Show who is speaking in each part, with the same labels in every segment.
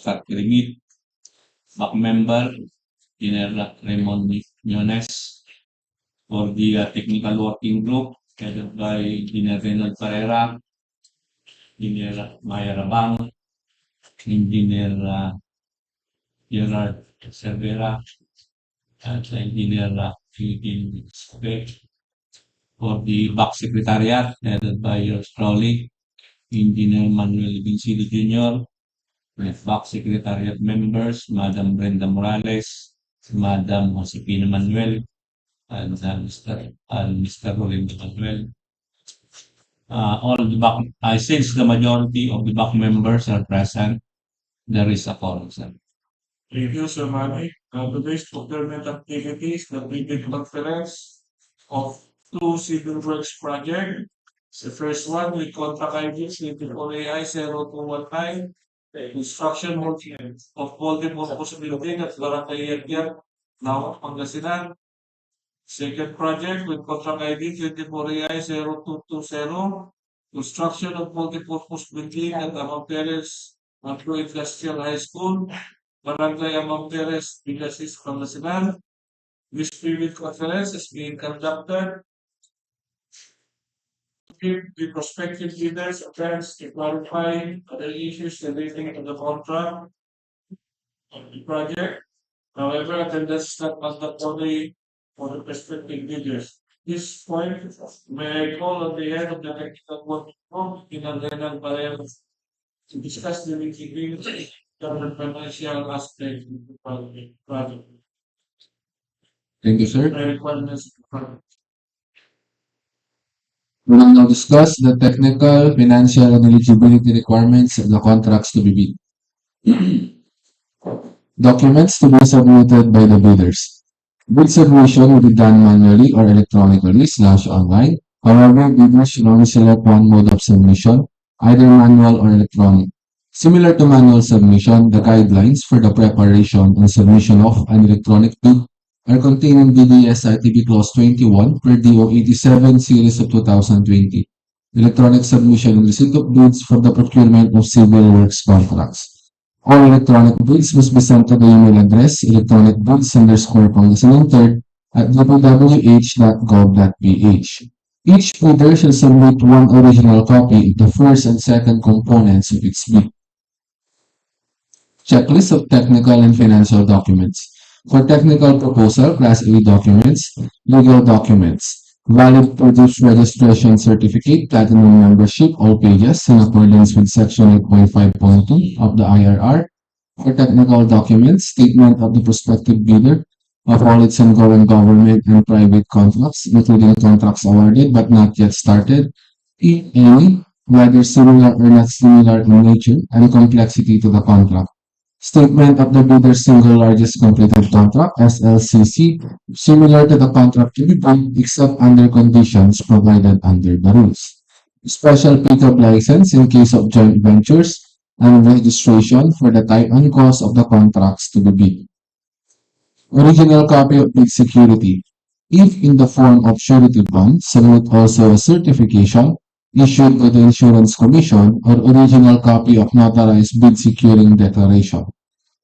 Speaker 1: Oscar Kirimit. Back member, Engineer Raymond Nunes. For the technical working group, headed by Engineer Renal Pereira, Engineer Maya Rabang, Engineer Gerard Cervera, and Engineer Eugene Spek. For the back secretariat, headed by yours truly, Engineer Manuel Vincido Jr., with back secretariat members, Madam Brenda Morales, Madam Josepina Manuel, and Mr. Rolando Manuel. All the back, since the majority of the back members are present, there is a quorum, sir.
Speaker 2: Thank you, Sir Manny. Today's procurement activities, the pre-bid conference of 2 civil works project. The first one with contract ID DPWH 0219, construction of multi-purpose building at Barangay Yatyat, Laoac, Pangasinan. Second project with contract ID 24AI 0220, construction of multi-purpose building at Amamperez Agro-Industrial High School, Barangay Amamperez, Villasis, Pangasinan. This pre-bid conference is being conducted to give the prospective bidders a chance to clarify other issues relating to the contract of the project. However, attendance is not mandatory for the prospective bidders. This point, may I call on the head of the technical working group, Engineer Pereira, to discuss the nitty-gritty government financial aspect of the project.
Speaker 3: Thank you, sir.
Speaker 2: Requirements of the project.
Speaker 3: We will now discuss the technical, financial, and eligibility requirements of the contracts to be bid. Documents to be submitted by the bidders. Bid submission will be done manually or electronically / online. However, bidders should only select one mode of submission, either manual or electronic. Similar to manual submission, the guidelines for the preparation and submission of an electronic bid are contained in BDS ITB Clause 21 per DEO 87 Series of 2020. Electronic submission and receipt of bids for the procurement of civil works contracts. All electronic bids must be sent to the email address electronicbids_pangasinan3@dpwh.gov.ph. Each bidder shall submit one original copy of the first and second components of its bid. Checklist of technical and financial documents. For technical proposal, Class A documents, legal documents, valid produce registration certificate, platinum membership, all pages in accordance with Section 8.5.2 of the IRR. For technical documents, statement of the prospective bidder of all its ongoing government and private contracts, including contracts awarded but not yet started, if any, whether similar or not similar in nature and complexity to the contract. Statement of the bidder's single largest completed contract, SLCC, similar to the contract to be bid except under conditions provided under the rules. Special pickup license in case of joint ventures and registration for the type and cost of the contracts to be bid. Original copy of bid security. If in the form of surety bond, submit also a certification issued by the Insurance Commission or original copy of notarized bid securing declaration.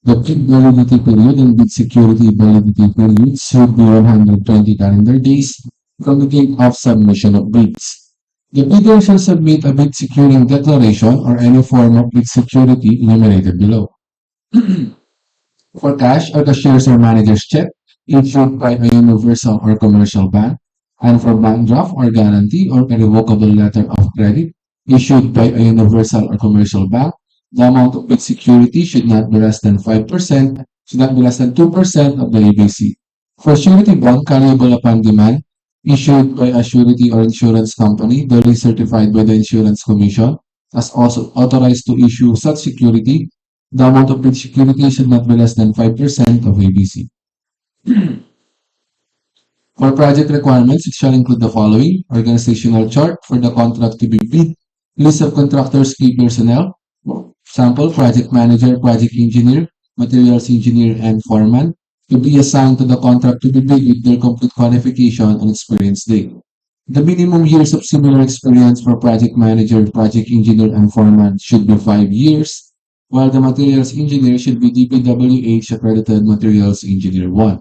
Speaker 3: The bid validity period and bid security validity period should be 120 calendar days from the date of submission of bids. The bidder shall submit a bid securing declaration or any form of bid security enumerated below. For cash or cashier's or manager's check issued by a universal or commercial bank, and for bank draft or guarantee or irrevocable letter of credit issued by a universal or commercial bank, the amount of bid security should not be less than 2% of the ABC. For surety bond carryable upon demand, issued by a surety or insurance company duly certified by the Insurance Commission as also authorized to issue such security, the amount of bid security should not be less than 5% of ABC. For project requirements, it shall include the following: organizational chart for the contract to be bid, list of contractors, key personnel, sample, project manager, project engineer, materials engineer, and foreman, to be assigned to the contract to be bid with their complete qualification and experience date. The minimum years of similar experience for project manager, project engineer, and foreman should be 5 years. while the materials engineer should be DPWH accredited materials engineer 1.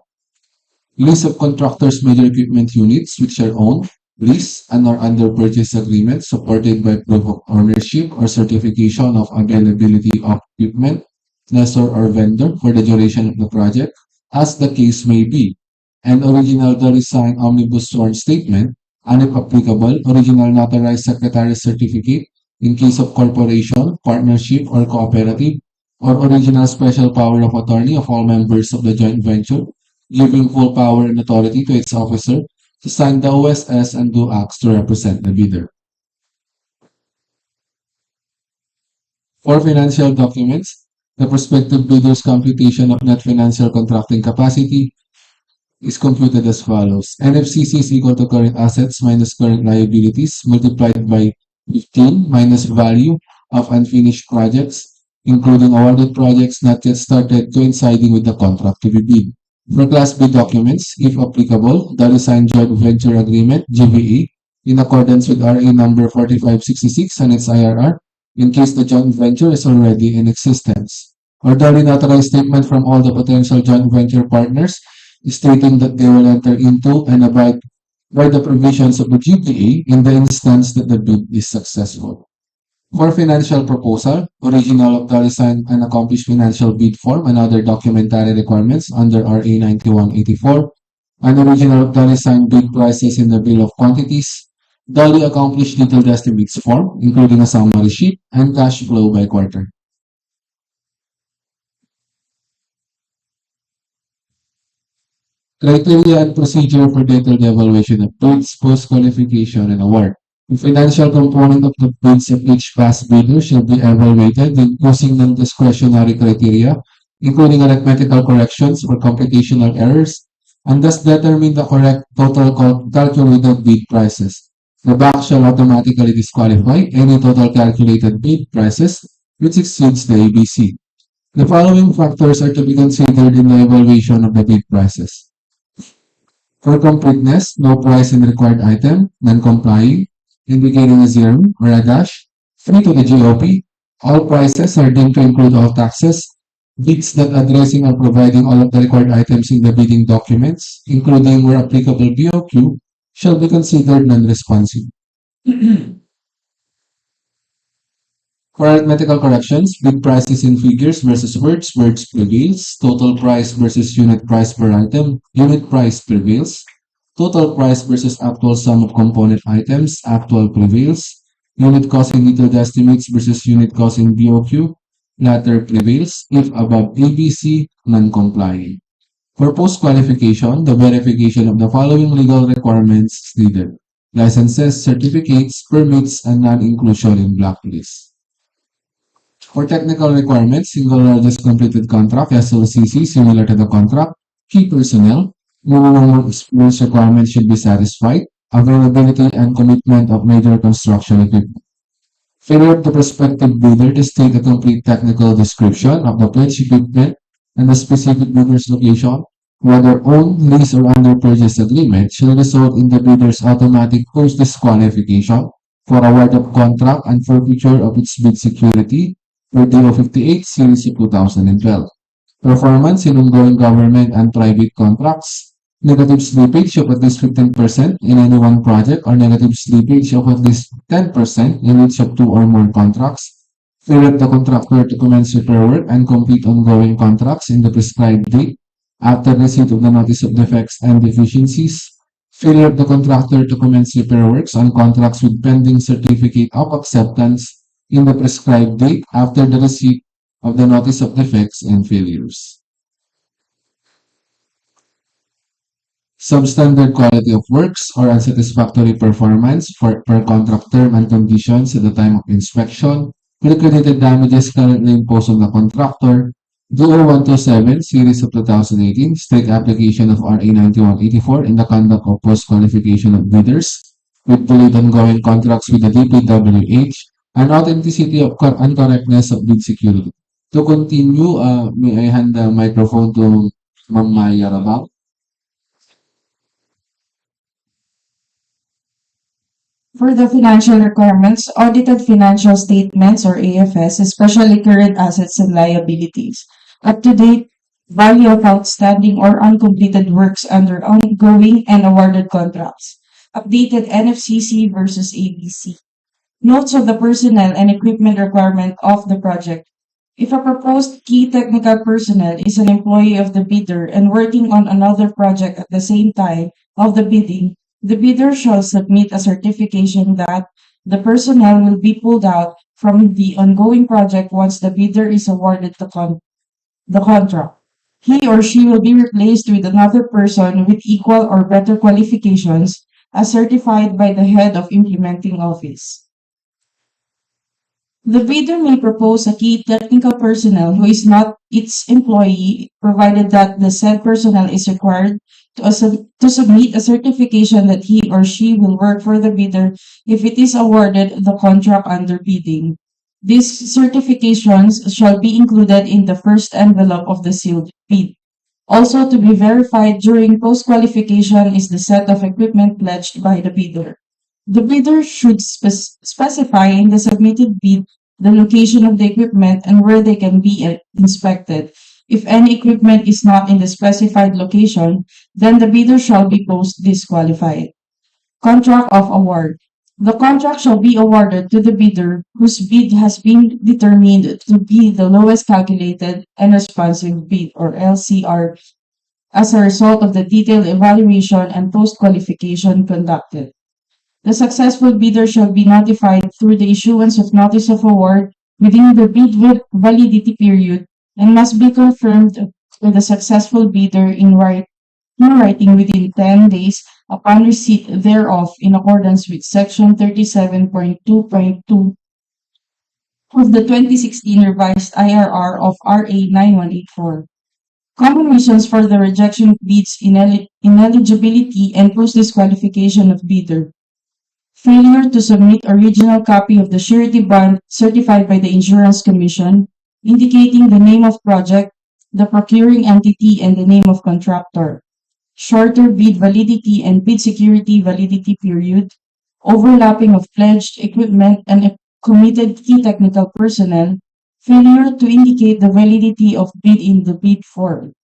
Speaker 3: List of contractors' major equipment units which are owned, leased, and are under purchase agreement supported by proof of ownership or certification of availability of equipment, lessor or vendor for the duration of the project, as the case may be, and original duly signed omnibus sworn statement, and if applicable, original notarized secretary certificate in case of corporation, partnership, or cooperative, or original special power of attorney of all members of the joint venture, giving full power and authority to its officer to sign the OSS and do acts to represent the bidder. For financial documents, the prospective bidder's computation of net financial contracting capacity is computed as follows. NFCC is equal to current assets minus current liabilities multiplied by 15 minus value of unfinished projects, including awarded projects not yet started coinciding with the contract to be bid. For Class B documents, if applicable, the Design Joint Venture Agreement, GVA, in accordance with RA number 4566 and its IRR, in case the joint venture is already in existence. Or the notarized statement from all the potential joint venture partners stating that they will enter into and abide by the provisions of the GPA in the instance that the bid is successful. For financial proposal, original of the designed and accomplished financial bid form and other documentary requirements under RA 9184, and original of the designed bid prices in the bill of quantities, duly accomplished detailed estimates form, including a summary sheet and cash flow by quarter. Criteria and procedure for detailed evaluation of bids, post-qualification, and award. The financial component of the bids of each past bidder shall be evaluated using non-discretionary criteria, including arithmetical corrections or computational errors, and thus determine the correct total calculated bid prices. The bank shall automatically disqualify any total calculated bid prices which exceeds the ABC. The following factors are to be considered in the evaluation of the bid prices. For completeness, no price in the required item, non-complying, indicating a zero or a dash, free to the GOP, all prices are deemed to include all taxes, bids that addressing or providing all of the required items in the bidding documents, including where applicable BOQ, shall be considered non-responsive. For arithmetical corrections, bid prices in figures versus words, words prevails, total price versus unit price per item, unit price prevails, total price versus actual sum of component items, actual prevails, unit cost in detailed estimates versus unit cost in BOQ, latter prevails, if above ABC, non-complying. For post-qualification, the verification of the following legal requirements is needed: licenses, certificates, permits, and non-inclusion in blacklist. For technical requirements, single largest completed contract, SLCC, similar to the contract, key personnel, minimum experience requirements should be satisfied, availability and commitment of major construction equipment. Failure of the prospective bidder to state a complete technical description of the pledged equipment and the specific bidder's location, whether owned, leased, or under purchase agreement, shall result in the bidder's automatic post-disqualification for award of contract and forfeiture of its bid security for DEO 58 Series of 2012. Performance in ongoing government and private contracts, negative slippage of at least 15% in any one project or negative slippage of at least 10% in each of two or more contracts, failure of the contractor to commence repair work and complete ongoing contracts in the prescribed date after receipt of the notice of defects and deficiencies, failure of the contractor to commence repair works on contracts with pending certificate of acceptance in the prescribed date after the receipt of the notice of defects and failures. Substandard quality of works or unsatisfactory performance per contract term and conditions at the time of inspection, liquidated damages currently imposed on the contractor, DO 127 Series of 2018, strict application of RA 9184 in the conduct of post-qualification of bidders with delayed ongoing contracts with the DPWH, and authenticity of and correctness of bid security. To continue, may I hand the microphone to Ma'am Maya Rabal.
Speaker 4: For the financial requirements, audited financial statements or AFS, especially current assets and liabilities, up-to-date value of outstanding or uncompleted works under ongoing and awarded contracts, updated NFCC versus ABC, notes of the personnel and equipment requirement of the project. If a proposed key technical personnel is an employee of the bidder and working on another project at the same time of the bidding, the bidder shall submit a certification that the personnel will be pulled out from the ongoing project once the bidder is awarded the contract. He or she will be replaced with another person with equal or better qualifications as certified by the head of implementing office. The bidder may propose a key technical personnel who is not its employee, provided that the said personnel is required to submit a certification that he or she will work for the bidder if it is awarded the contract under bidding. These certifications shall be included in the first envelope of the sealed bid. Also to be verified during post-qualification is the set of equipment pledged by the bidder. The bidder should specify in the submitted bid the location of the equipment and where they can be inspected. If any equipment is not in the specified location, then the bidder shall be post disqualified. Contract of award. The contract shall be awarded to the bidder whose bid has been determined to be the lowest calculated and responsive bid or LCR as a result of the detailed evaluation and post-qualification conducted. The successful bidder shall be notified through the issuance of notice of award within the bid validity period and must be confirmed with the successful bidder in writing within 10 days upon receipt thereof in accordance with Section 37.2.2 of the 2016 revised IRR of RA 9184. Common reasons for the rejection of bids, ineligibility, and post-disqualification of bidder. Failure to submit original copy of the surety bond certified by the Insurance Commission, indicating the name of project, the procuring entity, and the name of contractor. Shorter bid validity and bid security validity period. Overlapping of pledged equipment and committed key technical personnel. Failure to indicate the validity of bid in the bid form.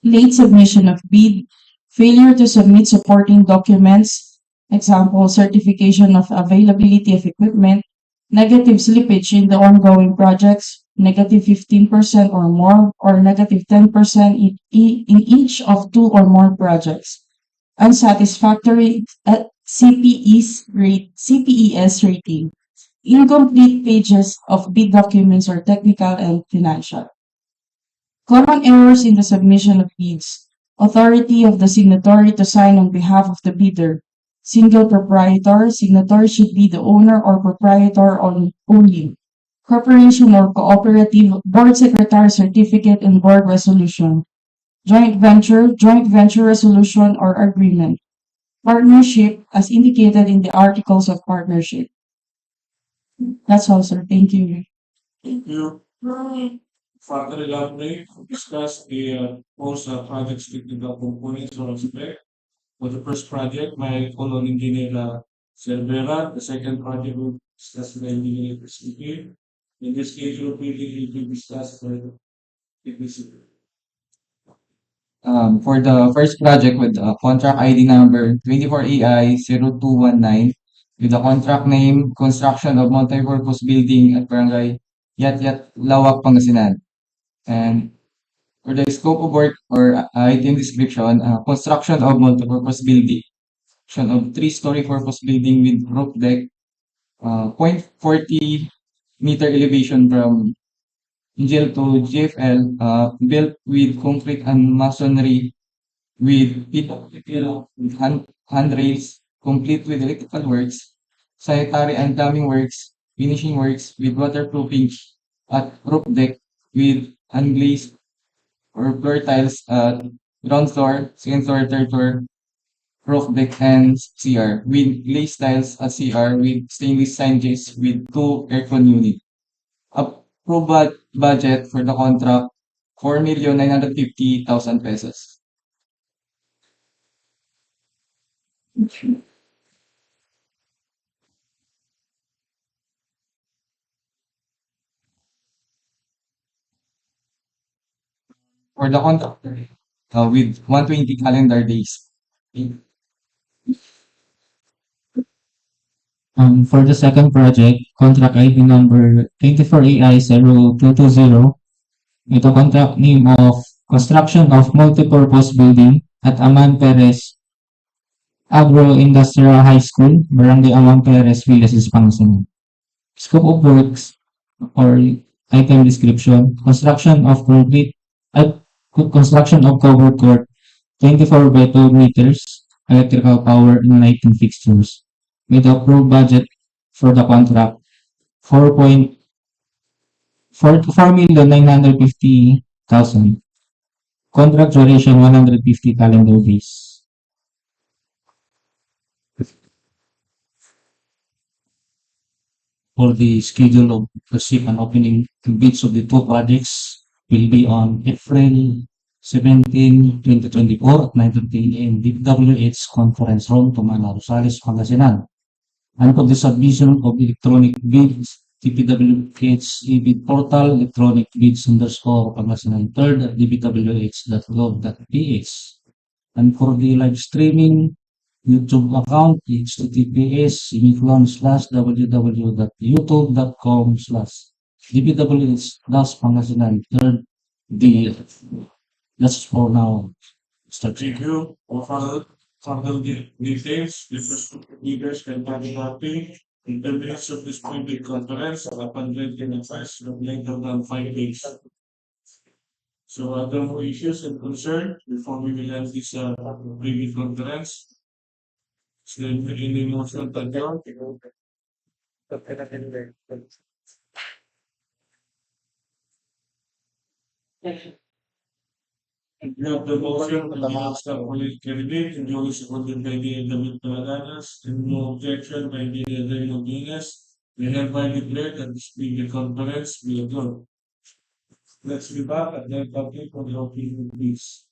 Speaker 4: Late submission of bid. Failure to submit supporting documents. Example, certification of availability of equipment, negative slippage in the ongoing projects, negative 15% or more, or negative 10% in each of two or more projects. Unsatisfactory CPES rating. Incomplete pages of bid documents or technical and financial. Common errors in the submission of bids. Authority of the signatory to sign on behalf of the bidder. Single proprietor. Signatory should be the owner or proprietor only. Corporation or cooperative. Board secretary certificate and board resolution. Joint venture resolution or agreement. Partnership as indicated in the articles of partnership. That's all, sir. Thank you.
Speaker 2: Thank you. Further elaborate, discuss the post-project technical components or aspect. For the first project, my colon engineer Cervera. The second project will discuss the engineer PCP. In this case, will be discussed for the PCP.
Speaker 5: For the first project with contract ID number 24AI0219 with the contract name Construction of Multipurpose Building at Barangay Yatyat, Laoac, Pangasinan. And for the scope of work or item description, construction of multipurpose building. Construction of three-story purpose building with roof deck, 0.40 meter elevation from GL to GFL, built with concrete and masonry with handrails, complete with electrical works, sanitary and plumbing works, finishing works with waterproofing at roof deck with unglazed or floor tiles at ground floor, second floor, third floor, roof deck, and CR with glazed tiles at CR with stainless signages with 2 aircon unit. Approved budget for the contract 4,950,000 pesos. for the contractor with 120 calendar days.
Speaker 6: For the second project, contract ID number 24AI0220, ito contract name of construction of multipurpose building at Amamperez Agro-Industrial High School, Barangay Amamperez, Villasis, Pangasinan. Scope of works or item description, construction of covered court, 24 by 2 meters, electrical power and lighting fixtures. With the approved budget for the contract, 4,950,000. Contract duration 150 calendar days. For the schedule of receipt and opening bids of the two projects will be on April 17, 2024 at 9:30 a.m. DPWH Conference Room, Tumana, Rosales, Pangasinan. And for the submission of electronic bids, DPWH e-bid portal, electronic bids _Pangasinan 3rd at dpwh.gov.ph. And for the live streaming YouTube account, https://www.youtube.com/dpwh-pangasinan 3rd DEO. That's for now. Start.
Speaker 2: Thank you. Further details, the prospective leaders can find copy in the minutes of this public conference upon read in advance no later than 5 days. So other more issues and concern before we will end this privy conference. Is there any motion to adjourn? We have the motion to announce the police candidate and duly supported by the David Palaganas and no objection by the David Nunes. We hereby declare that this privy conference will adjourn. Let's be back at 9:30 for the opening, please.